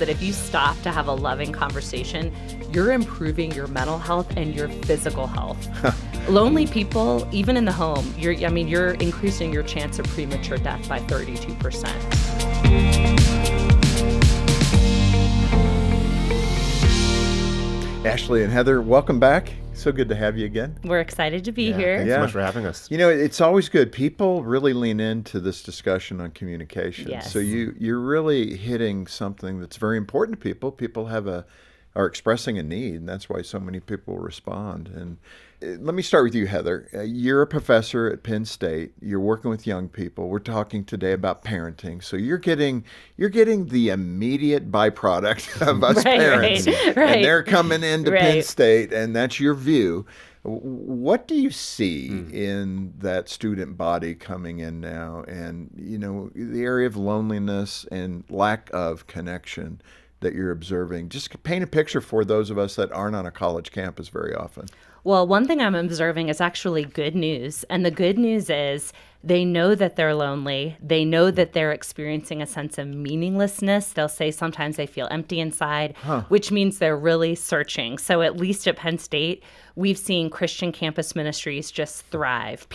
that if you stop to have a loving conversation, you're improving your mental health and your physical health. Lonely people, even in the home, you're increasing your chance of premature death by 32%. Ashley and Heather, welcome back. So good to have you again. We're excited to be here. Thanks so much for having us. You know, it's always good. People really lean into this discussion on communication. Yes. So you're really hitting something that's very important to people. People are expressing a need, and that's why so many people respond. And let me start with you, Heather. You're a professor at Penn State. You're working with young people. We're talking today about parenting. So you're getting the immediate byproduct of us parents. Right. And they're coming into Penn Right. State, and that's your view. What do you see in that student body coming in now, and the area of loneliness and lack of connection that you're observing? Just paint a picture for those of us that aren't on a college campus very often. Well, one thing I'm observing is actually good news. And the good news is they know that they're lonely. They know that they're experiencing a sense of meaninglessness. They'll say sometimes they feel empty inside, which means they're really searching. So at least at Penn State, we've seen Christian campus ministries just thrive.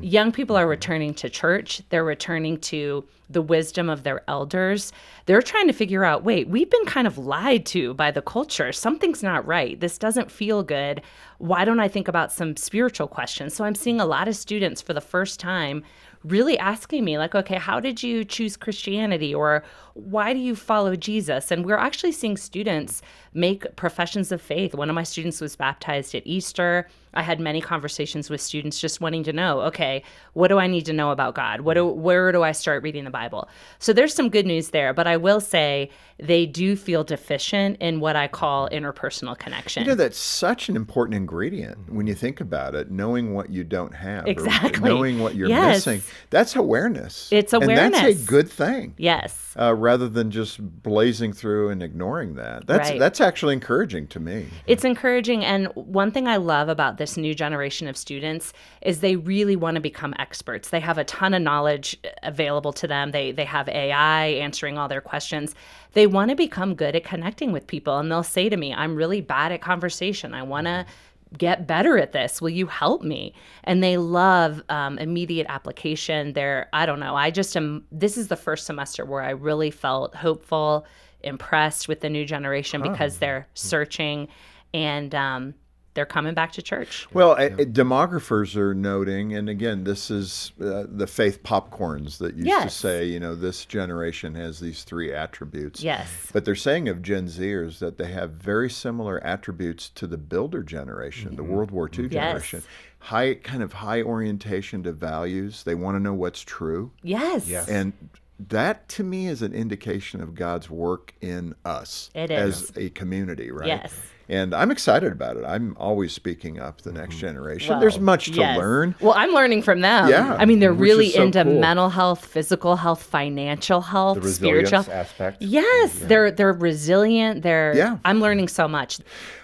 Young people are returning to church. They're returning to the wisdom of their elders. They're trying to figure out, wait, we've been kind of lied to by the culture. Something's not right. This doesn't feel good. Why don't I think about some spiritual questions? So I'm seeing a lot of students for the first time really asking me, like, okay, how did you choose Christianity? Or why do you follow Jesus? And we're actually seeing students make professions of faith. One of my students was baptized at Easter. I had many conversations with students just wanting to know, okay, what do I need to know about God? Where do I start reading the Bible? So there's some good news there, but I will say they do feel deficient in what I call interpersonal connection. That's such an important ingredient when you think about it, knowing what you don't have. Exactly. Or knowing what you're missing. That's awareness. It's awareness. And that's a good thing. Yes. Rather than just blazing through and ignoring that. That's actually encouraging to me. It's encouraging. And one thing I love about this new generation of students is they really want to become experts. They have a ton of knowledge available to them. They have AI answering all their questions. They want to become good at connecting with people. And they'll say to me, I'm really bad at conversation. I want to get better at this. Will you help me? And they love immediate application. This is the first semester where I really felt hopeful, impressed with the new generation because they're searching and they're coming back to church. Well, demographers are noting, and again, this is the faith popcorns that used to say, this generation has these three attributes. Yes. But they're saying of Gen Zers that they have very similar attributes to the builder generation, the World War II generation. High orientation to values. They want to know what's true. Yes. And that, to me, is an indication of God's work in us as a community, right? Yes. And I'm excited about it. I'm always speaking up the next generation. There's much to learn. Well, I'm learning from them. Yeah. I mean, they're really into cool. mental health, physical health, financial health, The spiritual resilience aspect. Yes, they're resilient. I'm learning so much.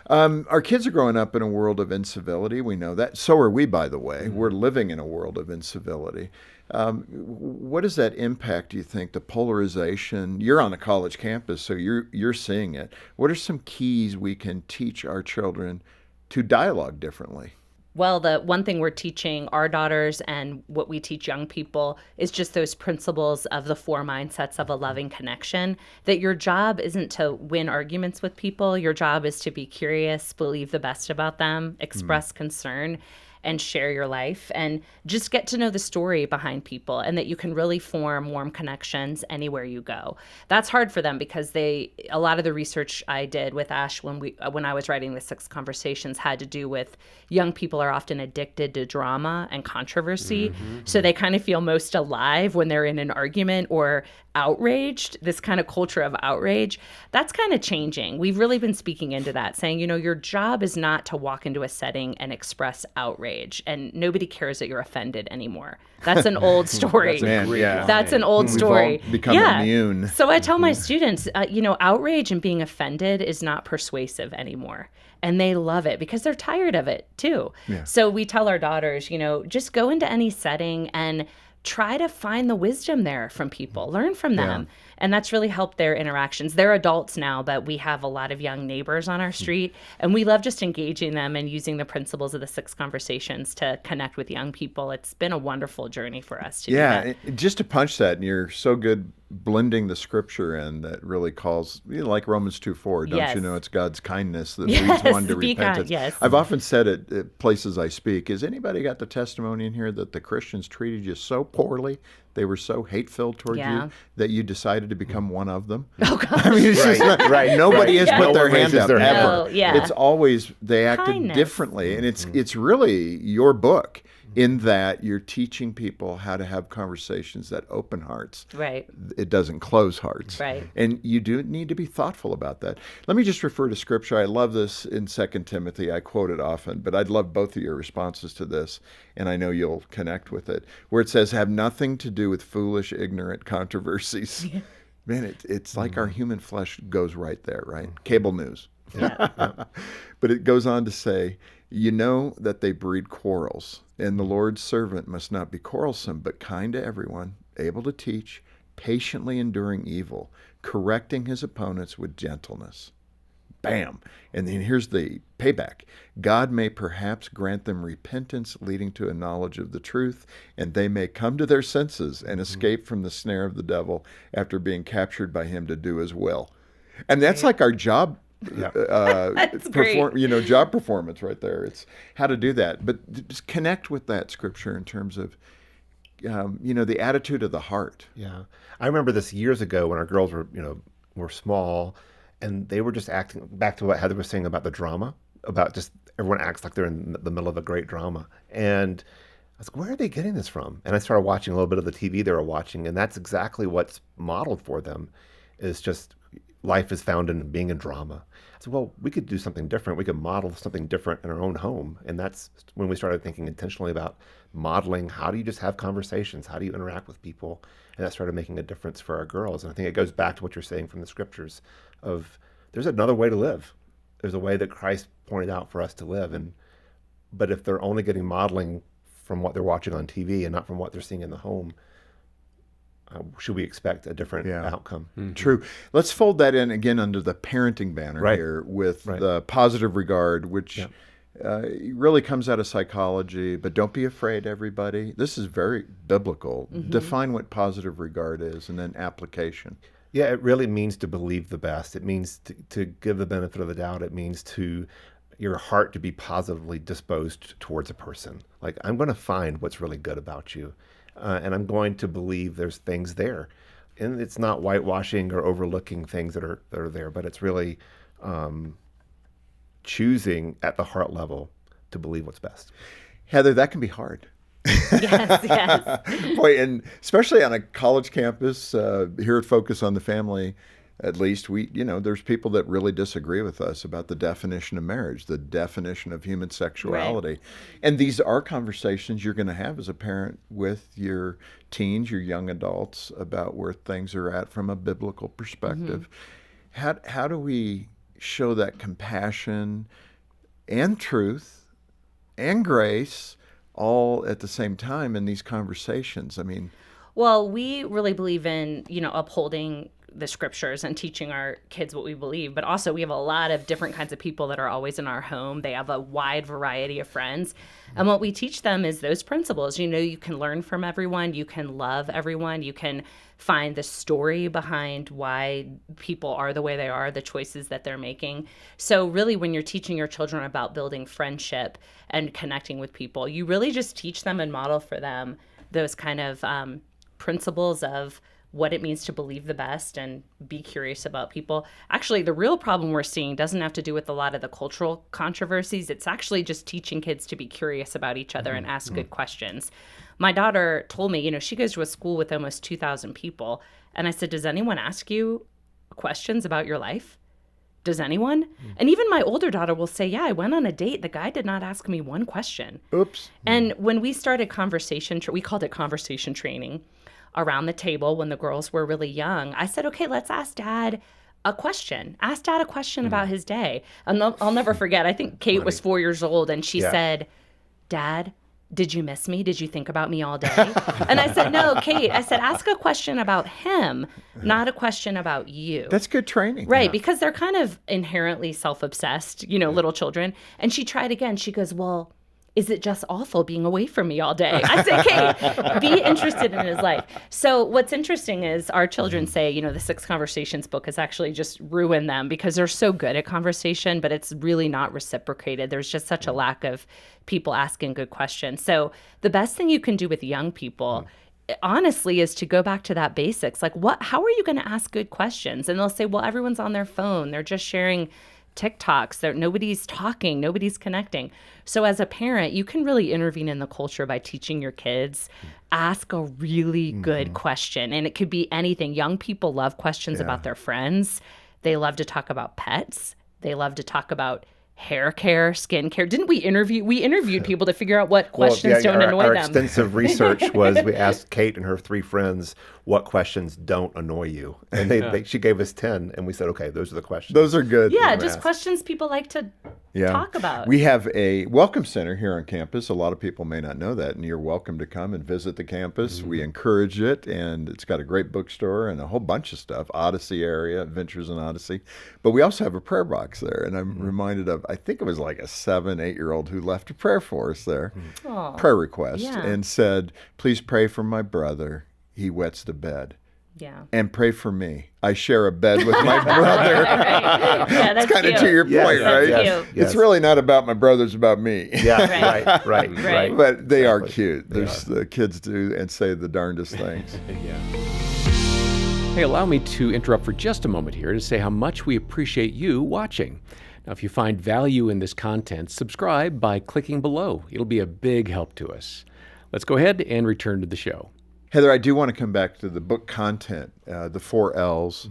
Our kids are growing up in a world of incivility. We know that. So are we, by the way. We're living in a world of incivility. What does that impact, do you think, the polarization? You're on a college campus, so you're seeing it. What are some keys we can teach our children to dialogue differently? Well, the one thing we're teaching our daughters and what we teach young people is just those principles of the 4 mindsets of a loving connection, that your job isn't to win arguments with people. Your job is to be curious, believe the best about them, express concern, and share your life and just get to know the story behind people, and that you can really form warm connections anywhere you go. That's hard for them because a lot of the research I did with Ash when I was writing the 6 Conversations had to do with young people are often addicted to drama and controversy. So they kind of feel most alive when they're in an argument or outraged, this kind of culture of outrage. That's kind of changing. We've really been speaking into that, saying, your job is not to walk into a setting and express outrage, and nobody cares that you're offended anymore. That's an old story. That's an old story. We've all become immune. So I tell my students, outrage and being offended is not persuasive anymore. And they love it because they're tired of it too. Yeah. So we tell our daughters, just go into any setting and try to find the wisdom there from people, learn from them. And that's really helped their interactions. They're adults now, but we have a lot of young neighbors on our street, and we love just engaging them and using the principles of the 6 conversations to connect with young people. It's been a wonderful journey for us to do that. Yeah, just to punch that, and you're so good blending the scripture in that really calls, like Romans 2:4, don't you know it's God's kindness that leads one to repentance. I've often said it at places I speak, has anybody got the testimony in here that the Christians treated you so poorly, they were so hate-filled toward you, that you decided to become one of them? Oh, gosh. I mean, it's just not, nobody has put their hand up, ever. No, It's always, they acted Kindness. differently, and it's really your book, in that you're teaching people how to have conversations that open hearts. Right. It doesn't close hearts. Right. And you do need to be thoughtful about that. Let me just refer to scripture. I love this in 2 Timothy. I quote it often, but I'd love both of your responses to this, and I know you'll connect with it, where it says, have nothing to do with foolish, ignorant controversies. Man, it's like our human flesh goes right there, right? Cable news. But it goes on to say, you know that they breed quarrels, and the Lord's servant must not be quarrelsome, but kind to everyone, able to teach, patiently enduring evil, correcting his opponents with gentleness. Bam. And then here's the payback. God may perhaps grant them repentance leading to a knowledge of the truth, and they may come to their senses and escape from the snare of the devil after being captured by him to do his will. And that's like our job. Job performance right there. It's how to do that. But just connect with that scripture in terms of, the attitude of the heart. Yeah. I remember this years ago when our girls were small, and they were just acting, back to what Heather was saying about the drama, about just everyone acts like they're in the middle of a great drama. And I was like, where are they getting this from? And I started watching a little bit of the TV they were watching, and that's exactly what's modeled for them, is just life is found in being in drama. I said, well, we could do something different. We could model something different in our own home. And that's when we started thinking intentionally about modeling. How do you just have conversations? How do you interact with people? And that started making a difference for our girls. And I think it goes back to what you're saying from the scriptures of there's another way to live. There's a way that Christ pointed out for us to live. But if they're only getting modeling from what they're watching on TV and not from what they're seeing in the home, should we expect a different outcome? Mm-hmm. True. Let's fold that in again under the parenting banner here with the positive regard, which really comes out of psychology, but don't be afraid, everybody. This is very biblical. Mm-hmm. Define what positive regard is, and then application. Yeah, it really means to believe the best. It means to give the benefit of the doubt. It means to your heart to be positively disposed towards a person. Like, I'm going to find what's really good about you. And I'm going to believe there's things there. And it's not whitewashing or overlooking things that are there, but it's really choosing at the heart level to believe what's best. Heather, that can be hard. Yes. Boy, and especially on a college campus, here at Focus on the Family, at least there's people that really disagree with us about the definition of marriage, the definition of human sexuality. Right. And these are conversations you're going to have as a parent with your teens, your young adults, about where things are at from a biblical perspective. Mm-hmm. How do we show that compassion and truth and grace all at the same time in these conversations? I mean, well, we really believe in, upholding the scriptures and teaching our kids what we believe, but also we have a lot of different kinds of people that are always in our home. They have a wide variety of friends. And what we teach them is those principles. You can learn from everyone. You can love everyone. You can find the story behind why people are the way they are, the choices that they're making. So really, when you're teaching your children about building friendship and connecting with people, you really just teach them and model for them those kind of principles of what it means to believe the best and be curious about people. Actually, the real problem we're seeing doesn't have to do with a lot of the cultural controversies. It's actually just teaching kids to be curious about each other and ask good questions. My daughter told me, she goes to a school with almost 2,000 people. And I said, does anyone ask you questions about your life? Does anyone? And even my older daughter will say, yeah, I went on a date. The guy did not ask me one question. Oops. And when we started conversation, we called it conversation training, around the table when the girls were really young, I said, okay, let's ask Dad a question. Ask Dad a question about his day. And I'll never forget, I think Kate was 4 years old, and she said, Dad, did you miss me? Did you think about me all day? And I said, no, Kate, I said, ask a question about him, not a question about you. That's good training. Right, because they're kind of inherently self-obsessed, little children. And she tried again. She goes, well, is it just awful being away from me all day? I said, Kate, be interested in his life. So what's interesting is our children say, the 6 Conversations book has actually just ruined them because they're so good at conversation, but it's really not reciprocated. There's just such a lack of people asking good questions. So the best thing you can do with young people honestly is to go back to that basics. Like, how are you going to ask good questions? And they'll say, well, everyone's on their phone. They're just sharing TikToks. Nobody's talking, nobody's connecting. So as a parent, you can really intervene in the culture by teaching your kids, ask a really good question. And it could be anything. Young people love questions about their friends. They love to talk about pets. They love to talk about hair care, skin care. Didn't we interviewed people to figure out what questions don't annoy our them. Extensive research was we asked Kate and her 3 friends what questions don't annoy you. And she gave us 10, and we said, okay, those are the questions. Those are good. Yeah, just questions people like to talk about. We have a welcome center here on campus. A lot of people may not know that, and you're welcome to come and visit the campus. We encourage it, and it's got a great bookstore and a whole bunch of stuff, Odyssey area, Adventures in Odyssey. But we also have a prayer box there, and I'm reminded of, I think it was like a 7-8-year-old who left a prayer for us there, prayer request, and said, please pray for my brother. He wets the bed. Yeah. And pray for me. I share a bed with my brother. Right. Yeah, that's kind of to your point, right? Yes. It's really not about my brother, it's about me. Yeah, right. But they are cute. The kids do and say the darndest things. Hey, allow me to interrupt for just a moment here to say how much we appreciate you watching. Now, if you find value in this content, subscribe by clicking below. It'll be a big help to us. Let's go ahead and return to the show. Heather, I do want to come back to the book content, the 4 L's,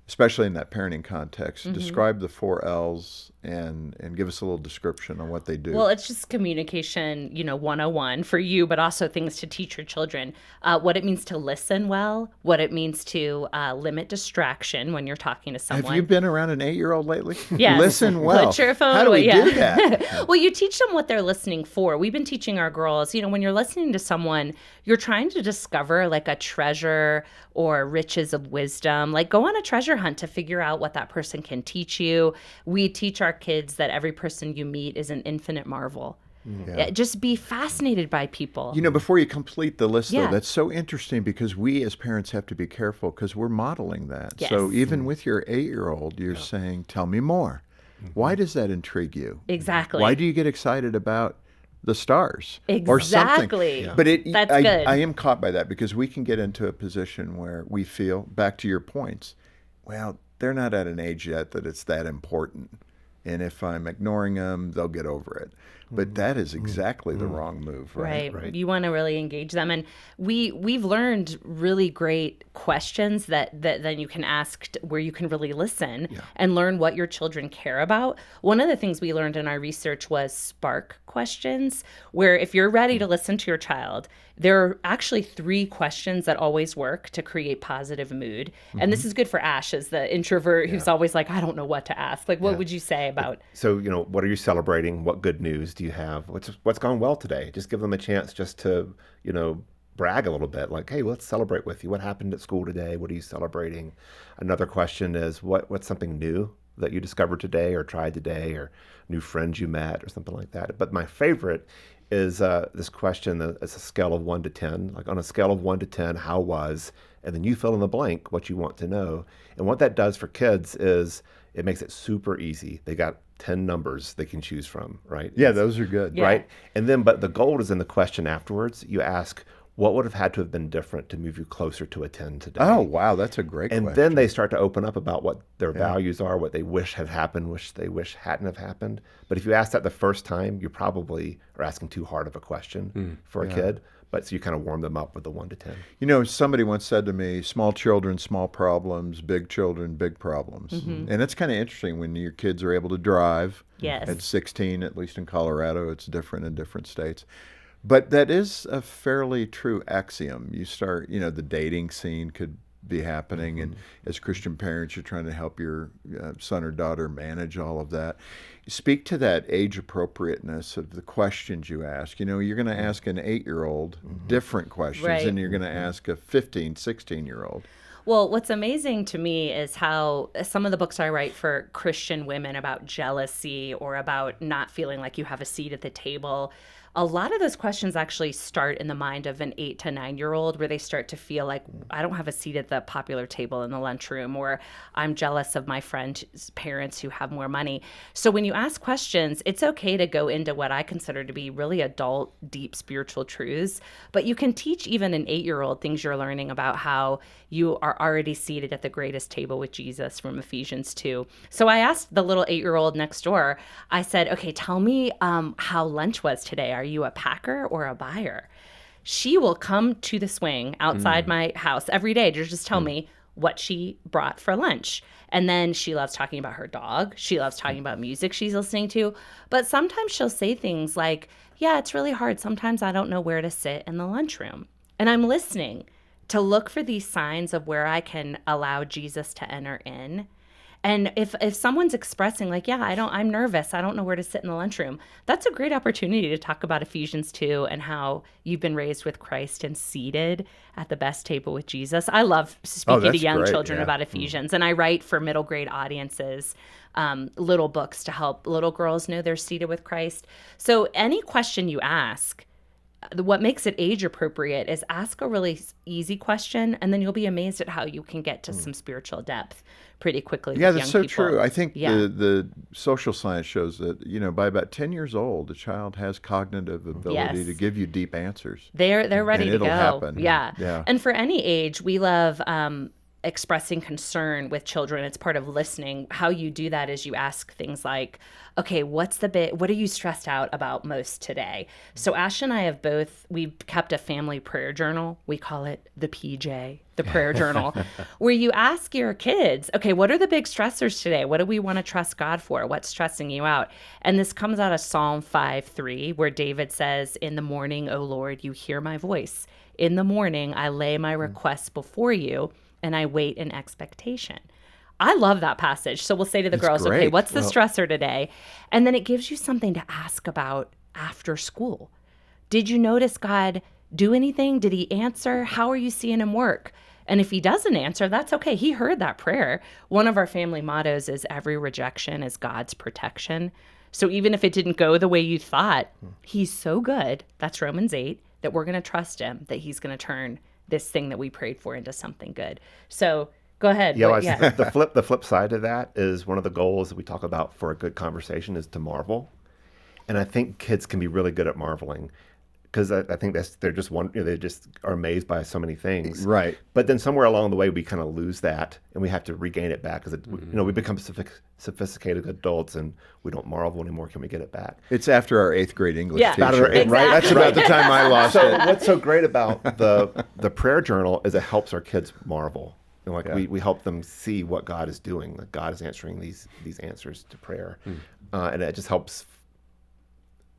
especially in that parenting context. Describe the 4 L's and give us a little description on what they do. Well, it's just communication, 101 for you, but also things to teach your children. What it means to listen well, what it means to limit distraction when you're talking to someone. Have you been around an 8-year-old lately? Yes. Listen well. Put your phone How do we away. do that? Well, you teach them what they're listening for. We've been teaching our girls, when you're listening to someone, you're trying to discover like a treasure or riches of wisdom. Like go on a treasure hunt to figure out what that person can teach you. We teach our kids that every person you meet is an infinite marvel. Just be fascinated by people. Before you complete the list, though, that's so interesting because we as parents have to be careful because we're modeling that. Yes. So even with your 8-year-old, you're saying, tell me more. Why does that intrigue you? Exactly. Why do you get excited about the stars exactly. or something? Yeah. But that's good. I am caught by that because we can get into a position where we feel, back to your points, well, they're not at an age yet that it's that important. And if I'm ignoring them, they'll get over it. But that is exactly the wrong move, right? Right. You want to really engage them. And we've learned really great questions that then you can ask where you can really listen and learn what your children care about. One of the things we learned in our research was spark questions, where if you're ready to listen to your child, there are actually 3 questions that always work to create positive mood. And this is good for Ash as the introvert who's always like, I don't know what to ask. Like, what would you say about? So, what are you celebrating? What good news do you have? What's gone well today? Just give them a chance just to, brag a little bit. Like, hey, let's celebrate with you. What happened at school today? What are you celebrating? Another question is, what's something new that you discovered today or tried today or new friends you met or something like that? But my favorite is this question that's a scale of 1 to 10. Like on a scale of 1 to 10, how was? And then you fill in the blank what you want to know. And what that does for kids is it makes it super easy. They got 10 numbers they can choose from, right? Yeah, those are good. Right? And then, but the gold is in the question afterwards. You ask, what would have had to have been different to move you closer to a 10 today? Oh, wow, that's a great question. And then they start to open up about what their values are, what they wish had happened, which they wish hadn't have happened. But if you ask that the first time, you probably are asking too hard of a question for a kid. But so you kind of warm them up with the 1 to 10. Somebody once said to me, small children, small problems, big children, big problems. And it's kind of interesting when your kids are able to drive. Yes. At 16, at least in Colorado, it's different in different states. But that is a fairly true axiom. You start, the dating scene could be happening. And as Christian parents, you're trying to help your son or daughter manage all of that. Speak to that age appropriateness of the questions you ask. You know, you're going to ask an 8-year-old different questions Right. than you're going to ask a 15, 16-year-old. Well, what's amazing to me is how some of the books I write for Christian women about jealousy or about not feeling like you have a seat at the table, a lot of those questions actually start in the mind of an 8 to 9-year-old, where they start to feel like, I don't have a seat at the popular table in the lunchroom, or I'm jealous of my friend's parents who have more money. So when you ask questions, it's okay to go into what I consider to be really adult, deep spiritual truths, but you can teach even an 8-year-old things you're learning about how you are already seated at the greatest table with Jesus from Ephesians 2. So I asked the little 8-year-old next door, I said, okay, tell me how lunch was today. Are you a packer or a buyer? She will come to the swing outside my house every day to just tell me what she brought for lunch. And then she loves talking about her dog. She loves talking about music she's listening to. But sometimes she'll say things like, yeah, it's really hard. Sometimes I don't know where to sit in the lunchroom. And I'm listening to look for these signs of where I can allow Jesus to enter in. And if someone's expressing like, yeah, I'm nervous, I don't know where to sit in the lunchroom, that's a great opportunity to talk about Ephesians 2 and how you've been raised with Christ and seated at the best table with Jesus. I love speaking to that's young great, children yeah. about Ephesians, and I write for middle grade audiences little books to help little girls know they're seated with Christ. So any question you ask, what makes it age appropriate is ask a really easy question, and then you'll be amazed at how you can get to some spiritual depth pretty quickly. Yeah, with that's young so people. true. I think Yeah. the social science shows that, you know, by about 10 years old, a child has cognitive ability Yes. to give you deep answers. They're ready And to it'll go. happen. Yeah. Yeah. And for any age, we love expressing concern with children. It's part of listening. How you do that is you ask things like, okay, what are you stressed out about most today? So Ash and I we've kept a family prayer journal. We call it the PJ, the prayer journal, where you ask your kids, okay, what are the big stressors today? What do we want to trust God for? What's stressing you out? And this comes out of Psalm 5:3, where David says, in the morning, O Lord, you hear my voice. In the morning, I lay my requests before you, and I wait in expectation. I love that passage. So we'll say to the girls, okay, great. what's the stressor today? And then it gives you something to ask about after school. Did you notice God do anything? Did he answer? How are you seeing him work? And if he doesn't answer, that's okay. He heard that prayer. One of our family mottos is every rejection is God's protection. So even if it didn't go the way you thought, he's so good, that's Romans 8, that we're going to trust him, that he's going to turn this thing that we prayed for into something good. So go ahead. Yeah, the flip side of that is one of the goals that we talk about for a good conversation is to marvel. And I think kids can be really good at marveling, because I think they just are amazed by so many things. Right. But then somewhere along the way, we kind of lose that, and we have to regain it back, because we become sophisticated adults, and we don't marvel anymore. Can we get it back? It's after our 8th grade English Yeah. teacher. Exactly. Right? That's about the time I lost So it. what's so great about the prayer journal is it helps our kids marvel. And we help them see what God is doing. That God is answering these answers to prayer, and it just helps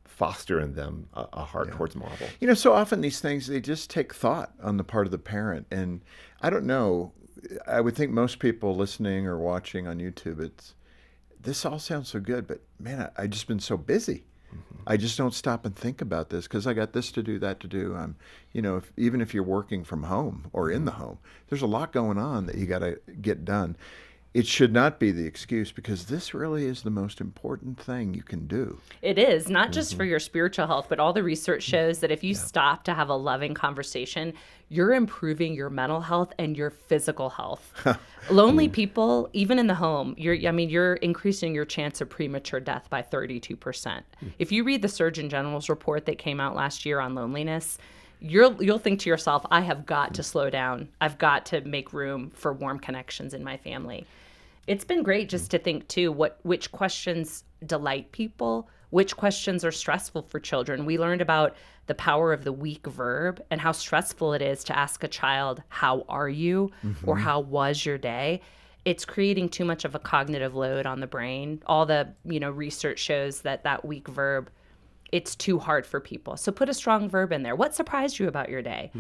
foster in them a heart towards marvel. You know, so often these things, they just take thought on the part of the parent. And I don't know, I would think most people listening or watching on YouTube, this all sounds so good, but man, I just been so busy. I just don't stop and think about this because I got this to do, that to do. Even if you're working from home or in the home, there's a lot going on that you got to get done. It should not be the excuse, because this really is the most important thing you can do. It is, not just for your spiritual health, but all the research shows that if you stop to have a loving conversation, you're improving your mental health and your physical health. Lonely people, even in the home, you're increasing your chance of premature death by 32%. If you read the Surgeon General's report that came out last year on loneliness, you'll think to yourself, I have got to slow down. I've got to make room for warm connections in my family. It's been great just to think too, which questions delight people, which questions are stressful for children. We learned about the power of the weak verb and how stressful it is to ask a child, how are you? Or how was your day? It's creating too much of a cognitive load on the brain. All the research shows that weak verb it's too hard for people. So put a strong verb in there. What surprised you about your day?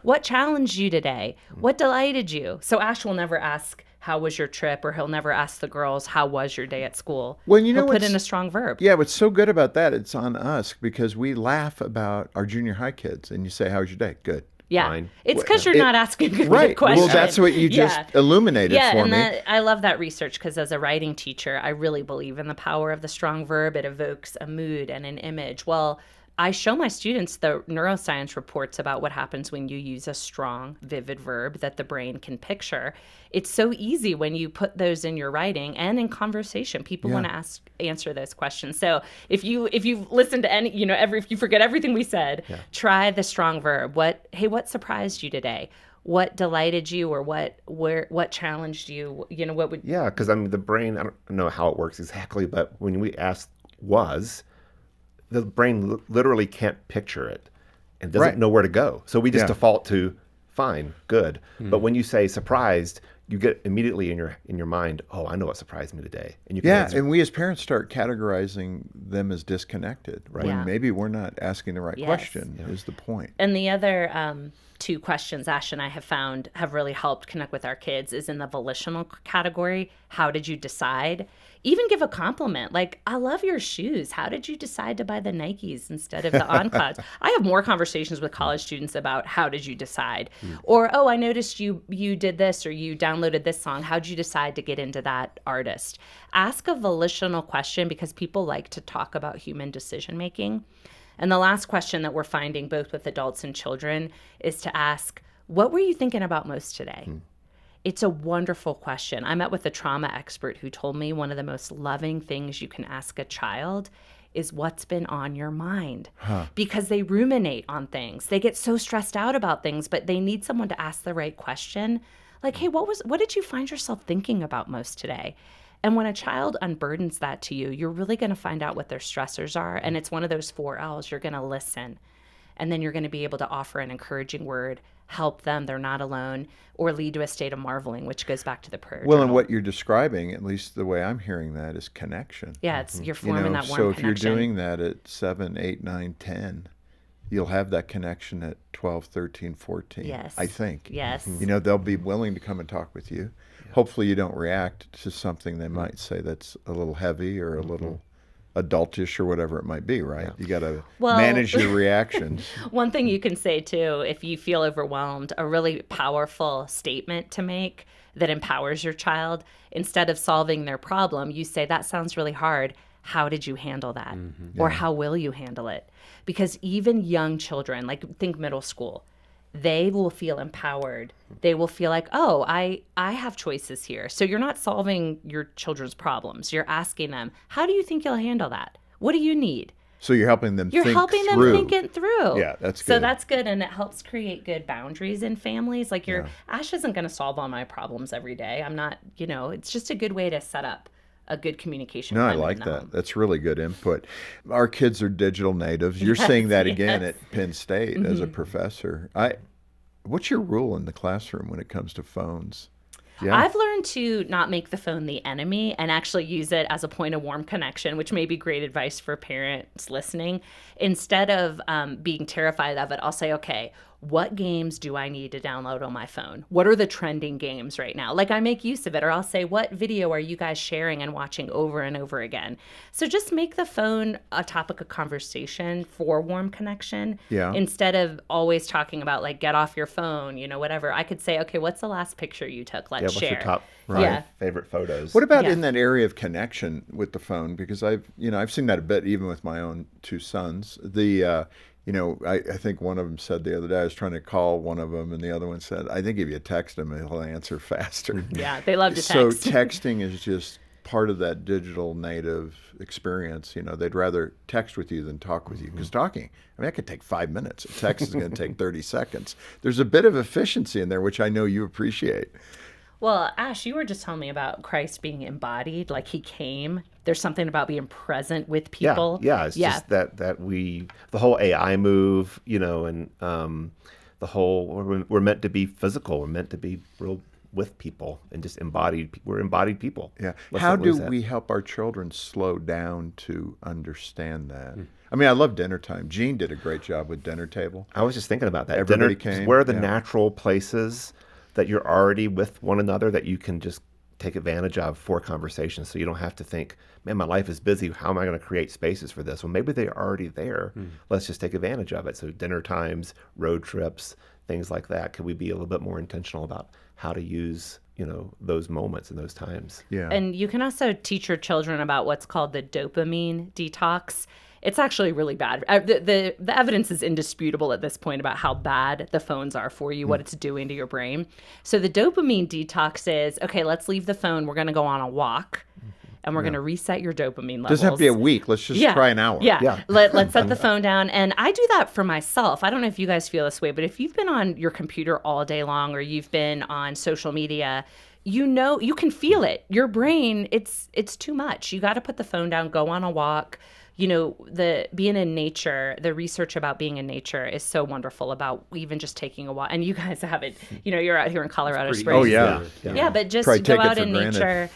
What challenged you today? What delighted you? So Ash will never ask, how was your trip? Or he'll never ask the girls, how was your day at school? Well, you know he'll put what's- in a strong verb. Yeah, what's so good about that, it's on us because we laugh about our junior high kids and you say, how's your day? Good. Yeah. Fine. It's because you're not asking a Right. good question. Well, that's what you just illuminated for and me. I love that research because as a writing teacher, I really believe in the power of the strong verb. It evokes a mood and an image. Well, I show my students the neuroscience reports about what happens when you use a strong, vivid verb that the brain can picture. It's so easy when you put those in your writing and in conversation. People want to answer those questions. So if you listen to any, if you forget everything we said, try the strong verb. What surprised you today? What delighted you, or what challenged you? What would? Yeah, because the brain, I don't know how it works exactly, but when we ask was, the brain literally can't picture it and doesn't know where to go. So we just default to fine, good. But when you say surprised, you get immediately in your mind, oh, I know what surprised me today. And you can And we as parents start categorizing them as disconnected, right? Yeah. Maybe we're not asking the right question is the point. And the other two questions Ash and I have found have really helped connect with our kids is in the volitional category. How did you decide? Even give a compliment. Like, I love your shoes. How did you decide to buy the Nikes instead of the OnClouds? I have more conversations with college students about how did you decide? Or, oh, I noticed you did this or you downloaded this song. How'd you decide to get into that artist? Ask a volitional question because people like to talk about human decision making. And the last question that we're finding both with adults and children is to ask, what were you thinking about most today? It's a wonderful question. I met with a trauma expert who told me one of the most loving things you can ask a child is what's been on your mind. Because they ruminate on things. They get so stressed out about things, but they need someone to ask the right question. Like, hey, what did you find yourself thinking about most today? And when a child unburdens that to you, you're really going to find out what their stressors are. And it's one of those 4 L's. You're going to listen. And then you're going to be able to offer an encouraging word, help them, they're not alone, or lead to a state of marveling, which goes back to the prayer Well, journal. and what you're describing, at least the way I'm hearing that, is connection. Yeah, it's you're forming that warm so if connection. you're doing that at 7, 8, 9, 10, you'll have that connection at 12, 13, 14. Yes. I think. Yes. They'll be willing to come and talk with you. Hopefully you don't react to something they might say that's a little heavy or a little adultish or whatever it might be, right? You got to manage your reactions. One thing you can say too, if you feel overwhelmed, a really powerful statement to make that empowers your child, instead of solving their problem, you say, that sounds really hard. How did you handle that? Or how will you handle it? Because even young children, like think middle school, they will feel empowered. They will feel like, oh, I have choices here. So you're not solving your children's problems. You're asking them, how do you think you'll handle that? What do you need? So you're helping them You're think helping them through. think it through. Yeah, that's So good. that's good, and it helps create good boundaries in families. Like Ash isn't going to solve all my problems every day. I'm not, it's just a good way to set up a good communication. No, I climate like in the that. home. That's really good input. Our kids are digital natives. You're seeing that again at Penn State as a professor. What's your rule in the classroom when it comes to phones? Yeah. I've learned to not make the phone the enemy and actually use it as a point of warm connection, which may be great advice for parents listening. Instead of being terrified of it, I'll say, okay, what games do I need to download on my phone? What are the trending games right now? Like I make use of it, or I'll say, what video are you guys sharing and watching over and over again? So just make the phone a topic of conversation for warm connection. Yeah. Instead of always talking about like, get off your phone, whatever. I could say, okay, what's the last picture you took? Let's what's share. your top Yeah. favorite photos? What about Yeah. in that area of connection with the phone? Because I've seen that a bit even with my own 2 sons. I think one of them said the other day, I was trying to call one of them, and the other one said, I think if you text him, he'll answer faster. Yeah, they love to So text. texting is just part of that digital native experience. They'd rather text with you than talk with you. Because talking, that could take 5 minutes. A text is going to take 30 seconds. There's a bit of efficiency in there, which I know you appreciate. Well, Ash, you were just telling me about Christ being embodied, like he came. There's something about being present with people. Yeah. It's just that the whole AI move, and the whole we're meant to be physical. We're meant to be real with people and just we're embodied people. Yeah. Let's How not lose do that. we help our children slow down to understand that? I mean, I love dinner time. Gene did a great job with dinner table. I was just thinking about that. Everybody Dinner, came, where are the yeah. natural places that you're already with one another that you can just take advantage of for conversations, so you don't have to think, man, my life is busy. How am I going to create spaces for this? Well, maybe they're already there. Let's just take advantage of it. So dinner times, road trips, things like that. Could we be a little bit more intentional about how to use, those moments and those times? Yeah. And you can also teach your children about what's called the dopamine detox. It's actually really bad. The evidence is indisputable at this point about how bad the phones are for you, what it's doing to your brain. So the dopamine detox is, okay, let's leave the phone. We're going to go on a walk, and we're going to reset your dopamine levels. Doesn't have to be a week. Let's just try an hour. Yeah. Let's set the phone down. And I do that for myself. I don't know if you guys feel this way, but if you've been on your computer all day long or you've been on social media, you can feel it. Your brain, it's too much. You got to put the phone down, go on a walk. The being in nature, the research about being in nature is so wonderful about even just taking a walk. And you guys have it, you're out here in Colorado Springs. Oh, yeah. Yeah, but just Probably go take it out for in granted. nature.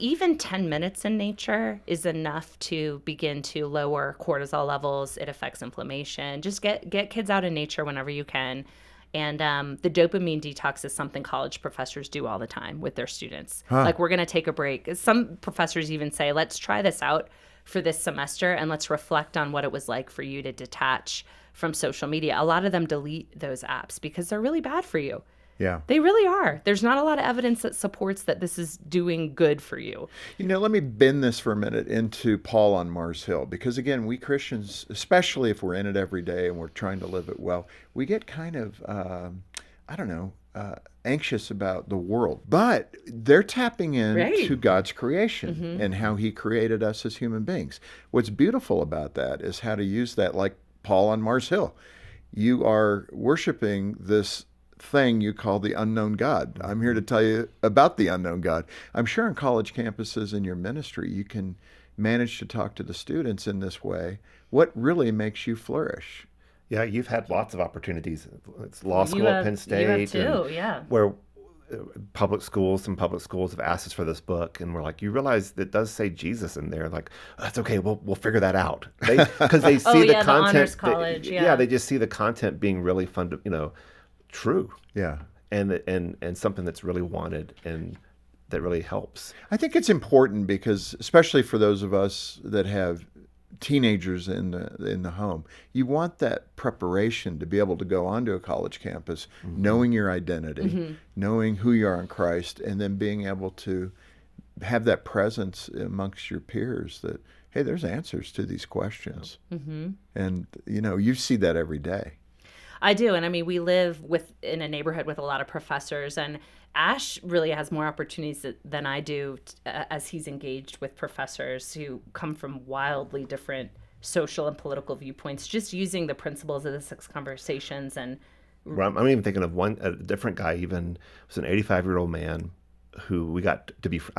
Even 10 minutes in nature is enough to begin to lower cortisol levels. It affects inflammation. Just get kids out in nature whenever you can. And the dopamine detox is something college professors do all the time with their students. Like, we're going to take a break. Some professors even say, let's try this out for this semester and let's reflect on what it was like for you to detach from social media. A lot of them delete those apps because they're really bad for you. Yeah. They really are. There's not a lot of evidence that supports that this is doing good for you. Let me bend this for a minute into Paul on Mars Hill, because again, we Christians, especially if we're in it every day and we're trying to live it well, we get kind of, anxious about the world. But they're tapping into God's creation and how he created us as human beings. What's beautiful about that is how to use that, like Paul on Mars Hill. You are worshiping this thing you call the unknown God. I'm here to tell you about the unknown God. I'm sure on college campuses in your ministry, you can manage to talk to the students in this way. What really makes you flourish? Yeah, you've had lots of opportunities. It's law school You at have- Penn State. you have too, and yeah. Where some public schools have asked us for this book, and we're like, you realize that does say Jesus in there. Like, that's okay, we'll figure that out. Because they see the the content. honors college, They just see the content being really fun to, true. Yeah. And something that's really wanted and that really helps. I think it's important because, especially for those of us that have teenagers in the home, you want that preparation to be able to go onto a college campus, knowing your identity, knowing who you are in Christ, and then being able to have that presence amongst your peers that, hey, there's answers to these questions. And, you see that every day. I do. And I mean, we live in a neighborhood with a lot of professors, and Ash really has more opportunities than I do as he's engaged with professors who come from wildly different social and political viewpoints, just using the principles of the 6 conversations. And Well, I'm even thinking of a different guy, even was an 85-year-old man who I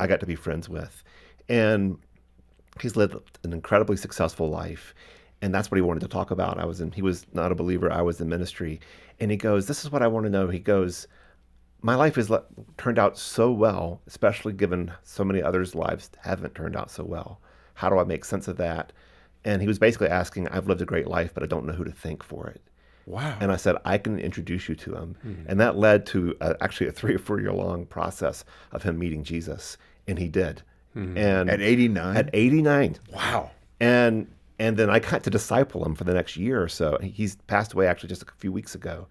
got to be friends with. And he's lived an incredibly successful life. And that's what he wanted to talk about. He was not a believer. I was in ministry. And he goes, this is what I want to know. He goes, my life has turned out so well, especially given so many others' lives haven't turned out so well. How do I make sense of that? And he was basically asking, I've lived a great life, but I don't know who to thank for it. Wow. And I said, I can introduce you to him. And that led to actually a 3 or 4 year long process of him meeting Jesus. And he did. And At 89? At 89. Wow. And then I got to disciple him for the next year or so. He's passed away actually just a few weeks ago.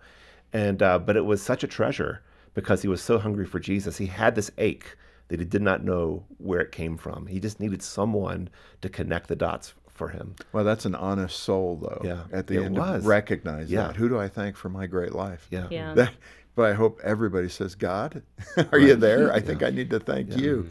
And but it was such a treasure because he was so hungry for Jesus. He had this ache that he did not know where it came from. He just needed someone to connect the dots for him. Well, that's an honest soul, though. Yeah, At the it end, was. to recognize Yeah. that. Who do I thank for my great life? Yeah. But I hope everybody says, God, are you there? I think I need to thank you.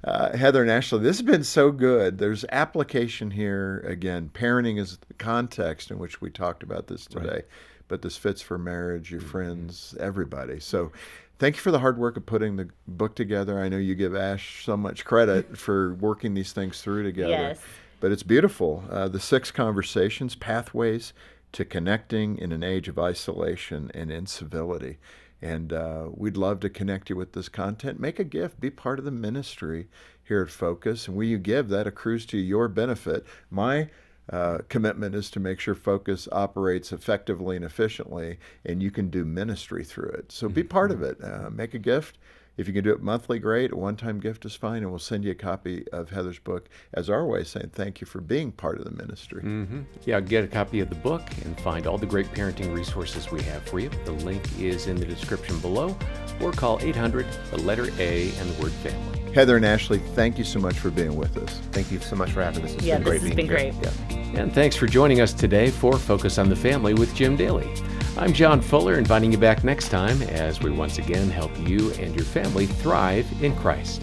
Heather and Ashley, this has been so good. There's application here. Again, parenting is the context in which we talked about this today. But this fits for marriage, your friends, everybody. So thank you for the hard work of putting the book together. I know you give Ash so much credit for working these things through together. Yes. But it's beautiful. The 6 conversations, pathways to connecting in an age of isolation and incivility. And we'd love to connect you with this content. Make a gift. Be part of the ministry here at Focus. And when you give, that accrues to your benefit. My commitment is to make sure Focus operates effectively and efficiently, and you can do ministry through it. So be part of it. Make a gift. If you can do it monthly, great. A one-time gift is fine, and we'll send you a copy of Heather's book as our way of saying thank you for being part of the ministry. Yeah, get a copy of the book and find all the great parenting resources we have for you. The link is in the description below, or call 800, the letter A, and the word family. Heather and Ashley, thank you so much for being with us. Thank you so much for having us. It's Yeah, been this great has being been here. great. Yeah. And thanks for joining us today for Focus on the Family with Jim Daly. I'm John Fuller, inviting you back next time as we once again help you and your family thrive in Christ.